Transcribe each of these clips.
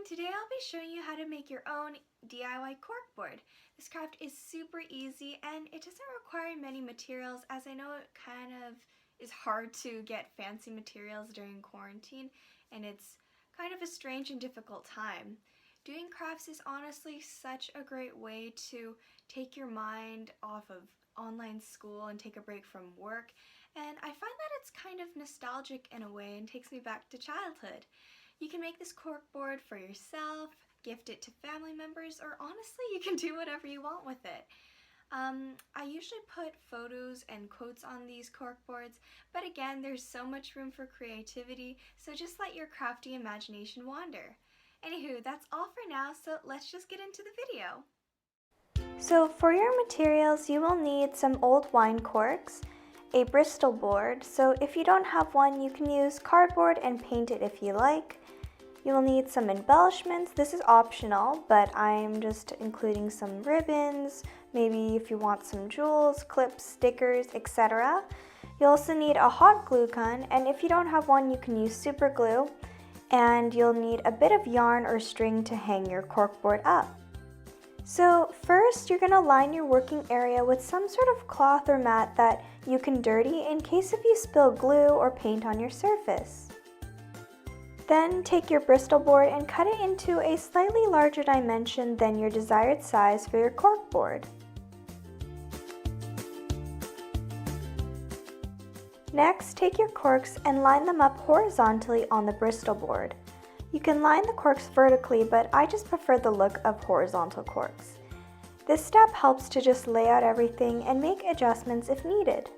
Today I'll be showing you how to make your own DIY corkboard. This craft is super easy and it doesn't require many materials, as I know it kind of is hard to get fancy materials during quarantine and it's kind of a strange and difficult time. Doing crafts is honestly such a great way to take your mind off of online school and take a break from work, and I find that it's kind of nostalgic in a way and takes me back to childhood. You can make this corkboard for yourself, gift it to family members, or honestly you can do whatever you want with it. I usually put photos and quotes on these corkboards, but again, there's so much room for creativity, so just let your crafty imagination wander. Anywho, that's all for now, so let's just get into the video. So for your materials, you will need some old wine corks, a Bristol board, so if you don't have one, you can use cardboard and paint it if you like. You will need some embellishments. This is optional, but I'm just including some ribbons, maybe if you want some jewels, clips, stickers, etc. You'll also need a hot glue gun, and if you don't have one, you can use super glue. And you'll need a bit of yarn or string to hang your corkboard up. So first, you're going to line your working area with some sort of cloth or mat that you can dirty in case if you spill glue or paint on your surface. Then take your Bristol board and cut it into a slightly larger dimension than your desired size for your corkboard. Next, take your corks and line them up horizontally on the Bristol board. You can line the corks vertically, but I just prefer the look of horizontal corks. This step helps to just lay out everything and make adjustments if needed.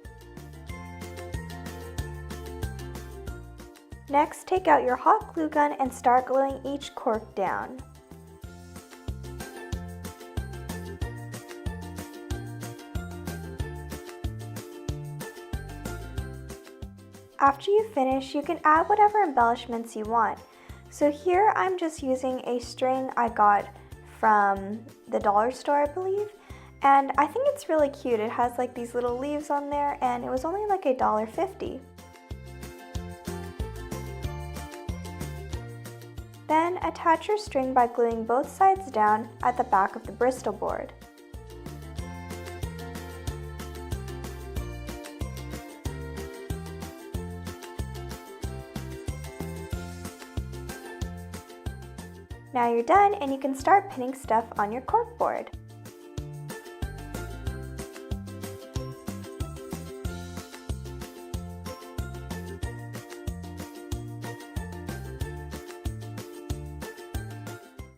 Next, take out your hot glue gun and start gluing each cork down. After you finish, you can add whatever embellishments you want. So here I'm just using a string I got from the dollar store, I believe, and I think it's really cute. It has like these little leaves on there and it was only like $1.50. Then attach your string by gluing both sides down at the back of the Bristol board. Now you're done and you can start pinning stuff on your corkboard.